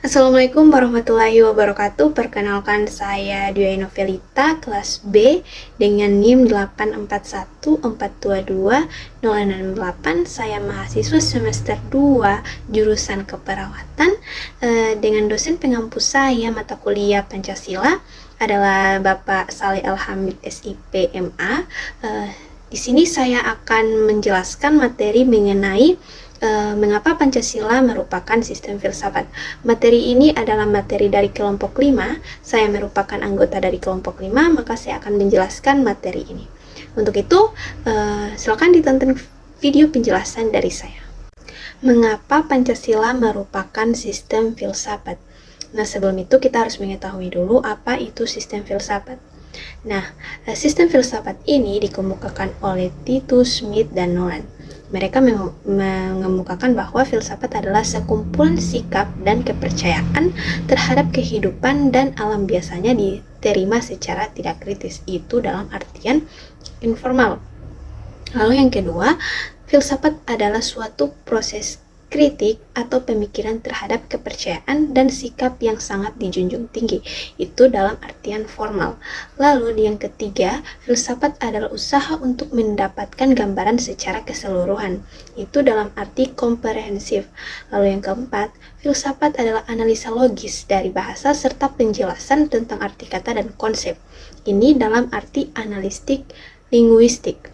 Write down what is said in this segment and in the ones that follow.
Assalamualaikum warahmatullahi wabarakatuh. Perkenalkan saya Dwi Novelita, kelas B dengan NIM 841422068. Saya mahasiswa semester 2 jurusan keperawatan. Dengan dosen pengampu saya mata kuliah Pancasila adalah Bapak Saleh Alhamid SIP MA. Di sini saya akan menjelaskan materi mengenai mengapa Pancasila merupakan sistem filsafat. Materi ini adalah materi dari kelompok 5. Saya merupakan anggota dari kelompok 5, maka saya akan menjelaskan materi ini. Untuk itu, silakan ditonton video penjelasan dari saya. Mengapa Pancasila merupakan sistem filsafat? Nah, sebelum itu kita harus mengetahui dulu apa itu sistem filsafat. Nah, sistem filsafat ini dikemukakan oleh Titus, Smith, dan Nolan. Mereka mengemukakan bahwa filsafat adalah sekumpulan sikap dan kepercayaan terhadap kehidupan dan alam biasanya diterima secara tidak kritis. Itu dalam artian informal. Lalu yang kedua, filsafat adalah suatu proses kritik atau pemikiran terhadap kepercayaan dan sikap yang sangat dijunjung tinggi. Itu dalam artian formal. Lalu yang ketiga, filsafat adalah usaha untuk mendapatkan gambaran secara keseluruhan. Itu dalam arti komprehensif. Lalu yang keempat, filsafat adalah analisa logis dari bahasa serta penjelasan tentang arti kata dan konsep. Ini dalam arti analistik linguistik.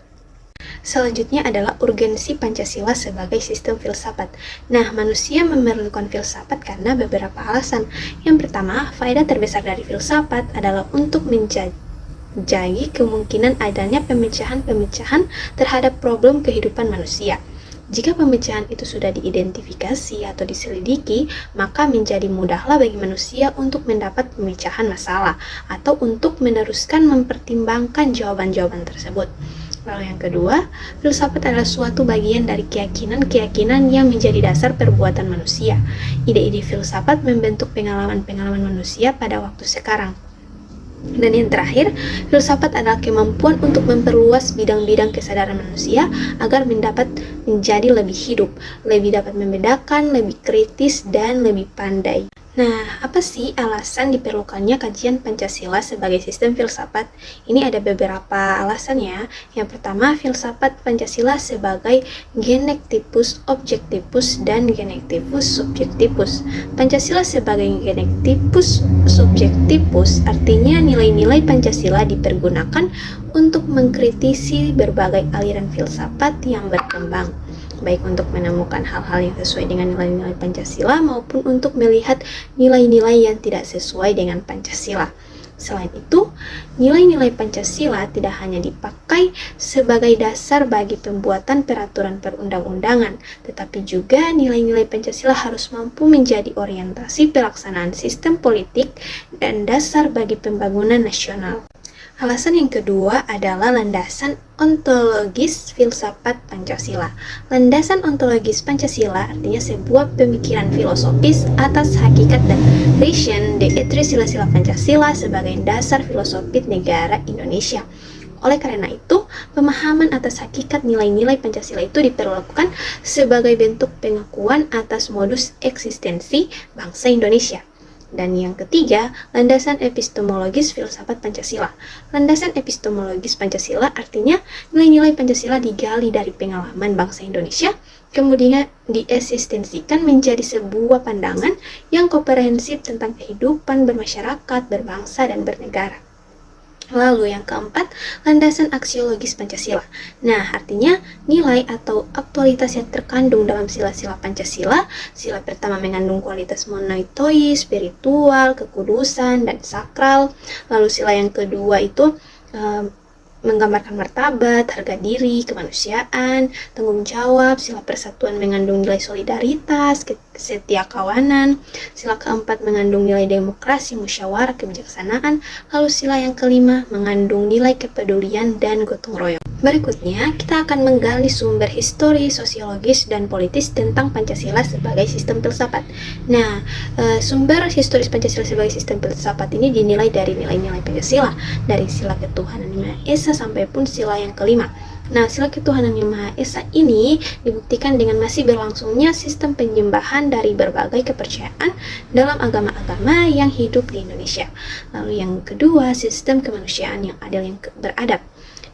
Selanjutnya adalah urgensi Pancasila sebagai sistem filsafat. Nah, manusia memerlukan filsafat karena beberapa alasan. Yang pertama, faedah terbesar dari filsafat adalah untuk menjagi kemungkinan adanya pemecahan-pemecahan terhadap problem kehidupan manusia. Jika pemecahan itu sudah diidentifikasi atau diselidiki, maka menjadi mudahlah bagi manusia untuk mendapat pemecahan masalah atau untuk meneruskan mempertimbangkan jawaban-jawaban tersebut. Lalu yang kedua, filsafat adalah suatu bagian dari keyakinan-keyakinan yang menjadi dasar perbuatan manusia. Ide-ide filsafat membentuk pengalaman-pengalaman manusia pada waktu sekarang. Dan yang terakhir, filsafat adalah kemampuan untuk memperluas bidang-bidang kesadaran manusia agar mendapat menjadi lebih hidup, lebih dapat membedakan, lebih kritis, dan lebih pandai. Nah, apa sih alasan diperlukannya kajian Pancasila sebagai sistem filsafat? Ini ada beberapa alasannya. Yang pertama, filsafat Pancasila sebagai genektivus objektivus dan genektivus subjektivus. Pancasila sebagai genektivus subjektivus artinya nilai-nilai Pancasila dipergunakan untuk mengkritisi berbagai aliran filsafat yang berkembang, baik untuk menemukan hal-hal yang sesuai dengan nilai-nilai Pancasila maupun untuk melihat nilai-nilai yang tidak sesuai dengan Pancasila. Selain itu, nilai-nilai Pancasila tidak hanya dipakai sebagai dasar bagi pembuatan peraturan perundang-undangan, tetapi juga nilai-nilai Pancasila harus mampu menjadi orientasi pelaksanaan sistem politik dan dasar bagi pembangunan nasional. Alasan yang kedua adalah landasan ontologis filsafat Pancasila. Landasan ontologis Pancasila artinya sebuah pemikiran filosofis atas hakikat dan raison d'etre sila-sila Pancasila sebagai dasar filosofi negara Indonesia. Oleh karena itu, pemahaman atas hakikat nilai-nilai Pancasila itu diperlakukan sebagai bentuk pengakuan atas modus eksistensi bangsa Indonesia. Dan yang ketiga, landasan epistemologis filsafat Pancasila. Landasan epistemologis Pancasila artinya nilai-nilai Pancasila digali dari pengalaman bangsa Indonesia, kemudian diesistensikan menjadi sebuah pandangan yang komprehensif tentang kehidupan bermasyarakat, berbangsa, dan bernegara. Lalu yang keempat, landasan aksiologis Pancasila. Nah, artinya nilai atau aktualitas yang terkandung dalam sila-sila Pancasila. Sila pertama mengandung kualitas monoteis, spiritual, kekudusan, dan sakral. Lalu sila yang kedua itu menggambarkan martabat, harga diri, kemanusiaan, tanggung jawab. Sila persatuan mengandung nilai solidaritas, kesetiakawanan. Sila keempat mengandung nilai demokrasi, musyawarah, kebijaksanaan. Lalu sila yang kelima mengandung nilai kepedulian dan gotong royong. Berikutnya, kita akan menggali sumber histori, sosiologis, dan politis tentang Pancasila sebagai sistem filsafat. Nah, sumber historis Pancasila sebagai sistem filsafat ini dinilai dari nilai-nilai Pancasila, dari sila ketuhanan Yang Maha Esa sampai pun sila yang kelima. Nah, sila ketuhanan yang Maha Esa ini dibuktikan dengan masih berlangsungnya sistem penyembahan dari berbagai kepercayaan dalam agama-agama yang hidup di Indonesia. Lalu yang kedua, sistem kemanusiaan yang adil yang beradab.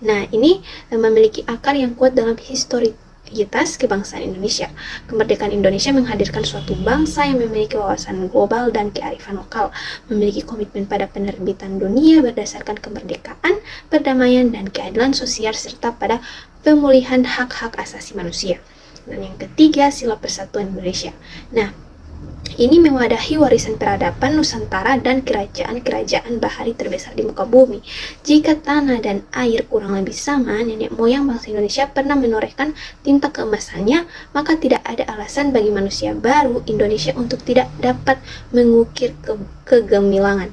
Nah, ini memiliki akar yang kuat dalam historisitas kebangsaan Indonesia. Kemerdekaan Indonesia menghadirkan suatu bangsa yang memiliki wawasan global dan kearifan lokal, memiliki komitmen pada penerbitan dunia berdasarkan kemerdekaan, perdamaian, dan keadilan sosial, serta pada pemulihan hak-hak asasi manusia. Dan yang ketiga, sila persatuan Indonesia. Nah, ini mewadahi warisan peradaban Nusantara dan kerajaan-kerajaan bahari terbesar di muka bumi. Jika tanah dan air kurang lebih sama, nenek moyang bangsa Indonesia pernah menorehkan tinta keemasannya, maka tidak ada alasan bagi manusia baru Indonesia untuk tidak dapat mengukir kegemilangan.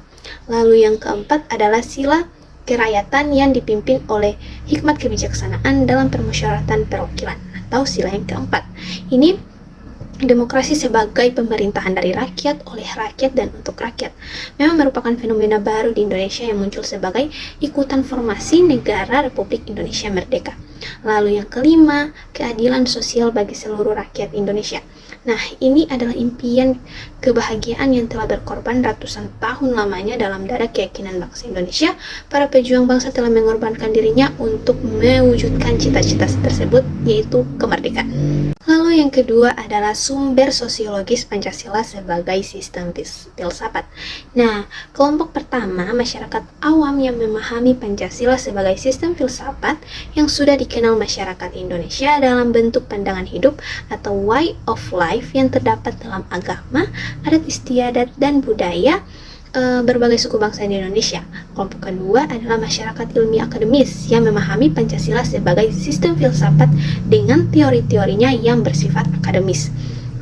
Lalu yang keempat adalah sila kerakyatan yang dipimpin oleh hikmat kebijaksanaan dalam permusyawaratan perwakilan, atau sila yang keempat. Ini demokrasi sebagai pemerintahan dari rakyat, oleh rakyat, dan untuk rakyat memang merupakan fenomena baru di Indonesia yang muncul sebagai ikutan formasi negara Republik Indonesia Merdeka. Lalu yang kelima, keadilan sosial bagi seluruh rakyat Indonesia. Nah, ini adalah impian kebahagiaan yang telah berkorban ratusan tahun lamanya dalam dada keyakinan bangsa Indonesia. Para pejuang bangsa telah mengorbankan dirinya untuk mewujudkan cita-cita tersebut, yaitu kemerdekaan. Lalu yang kedua adalah sumber sosiologis Pancasila sebagai sistem filsafat. Nah, kelompok pertama, masyarakat awam yang memahami Pancasila sebagai sistem filsafat yang sudah dikenal masyarakat Indonesia dalam bentuk pandangan hidup atau way of life yang terdapat dalam agama, adat istiadat, dan budaya berbagai suku bangsa di Indonesia. Kelompok kedua adalah masyarakat ilmiah akademis yang memahami Pancasila sebagai sistem filsafat dengan teori-teorinya yang bersifat akademis.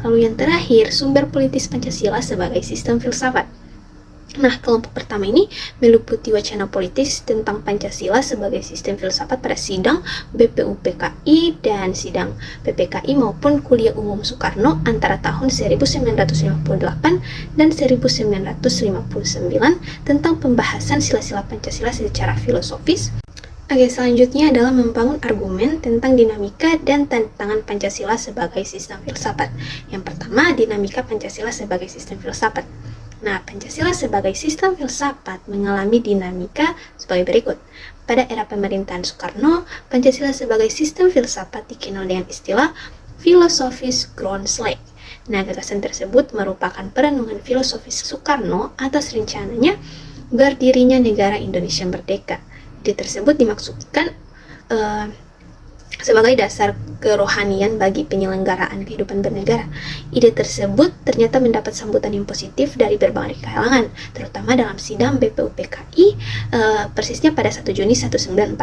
Lalu yang terakhir, sumber politis Pancasila sebagai sistem filsafat. Nah, kelompok pertama ini meliputi wacana politis tentang Pancasila sebagai sistem filsafat pada sidang BPUPKI dan sidang PPKI maupun kuliah umum Soekarno antara tahun 1958 dan 1959 tentang pembahasan sila-sila Pancasila secara filosofis. Oke, selanjutnya adalah membangun argumen tentang dinamika dan tantangan Pancasila sebagai sistem filsafat. Yang pertama, dinamika Pancasila sebagai sistem filsafat. Nah, Pancasila sebagai sistem filsafat mengalami dinamika sebagai berikut. Pada era pemerintahan Soekarno, Pancasila sebagai sistem filsafat dikenal dengan istilah filosofis ground slack. Nah, gagasan tersebut merupakan perenungan filosofis Soekarno atas rencananya berdirinya negara Indonesia Merdeka. Ide tersebut dimaksudkan sebagai dasar kerohanian bagi penyelenggaraan kehidupan bernegara. Ide tersebut ternyata mendapat sambutan yang positif dari berbagai kalangan, terutama dalam sidang BPUPKI persisnya pada 1 Juni 1945.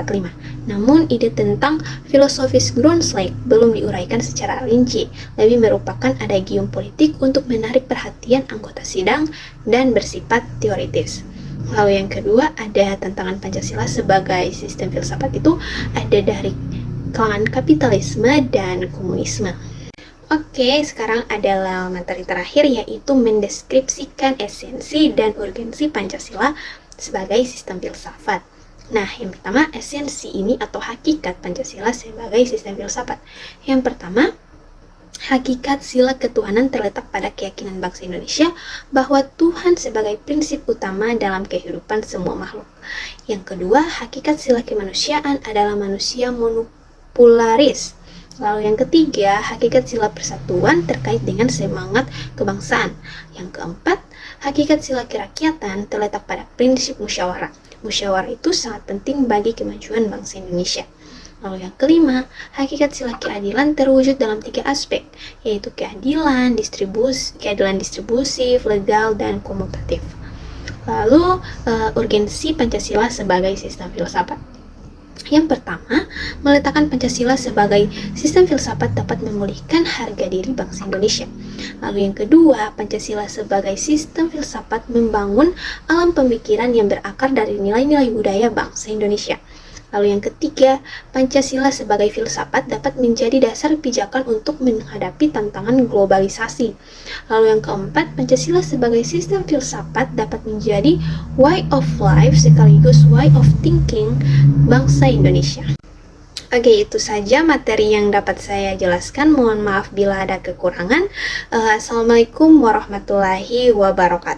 Namun, ide tentang filosofis ground slack belum diuraikan secara rinci, lebih merupakan adagium politik untuk menarik perhatian anggota sidang dan bersifat teoritis. Lalu yang kedua, ada tantangan Pancasila sebagai sistem filsafat itu ada dari kalangan kapitalisme dan komunisme. Oke, sekarang adalah materi terakhir, yaitu mendeskripsikan esensi dan urgensi Pancasila sebagai sistem filsafat. Nah, yang pertama, esensi ini atau hakikat Pancasila sebagai sistem filsafat. Yang pertama, hakikat sila ketuhanan terletak pada keyakinan bangsa Indonesia bahwa Tuhan sebagai prinsip utama dalam kehidupan semua makhluk. Yang kedua, hakikat sila kemanusiaan adalah manusia monopolaris. Lalu yang ketiga, hakikat sila persatuan terkait dengan semangat kebangsaan. Yang keempat, hakikat sila kerakyatan terletak pada prinsip musyawarah. Musyawarah itu sangat penting bagi kemajuan bangsa Indonesia. Lalu yang kelima, hakikat sila keadilan terwujud dalam 3 aspek, yaitu keadilan distributif, legal, dan komutatif. Lalu, urgensi Pancasila sebagai sistem filsafat. Yang pertama, meletakkan Pancasila sebagai sistem filsafat dapat memulihkan harga diri bangsa Indonesia. Lalu yang kedua, Pancasila sebagai sistem filsafat membangun alam pemikiran yang berakar dari nilai-nilai budaya bangsa Indonesia. Lalu yang ketiga, Pancasila sebagai filsafat dapat menjadi dasar pijakan untuk menghadapi tantangan globalisasi. Lalu yang keempat, Pancasila sebagai sistem filsafat dapat menjadi way of life sekaligus way of thinking bangsa Indonesia. Oke, itu saja materi yang dapat saya jelaskan. Mohon maaf bila ada kekurangan. Assalamualaikum warahmatullahi wabarakatuh.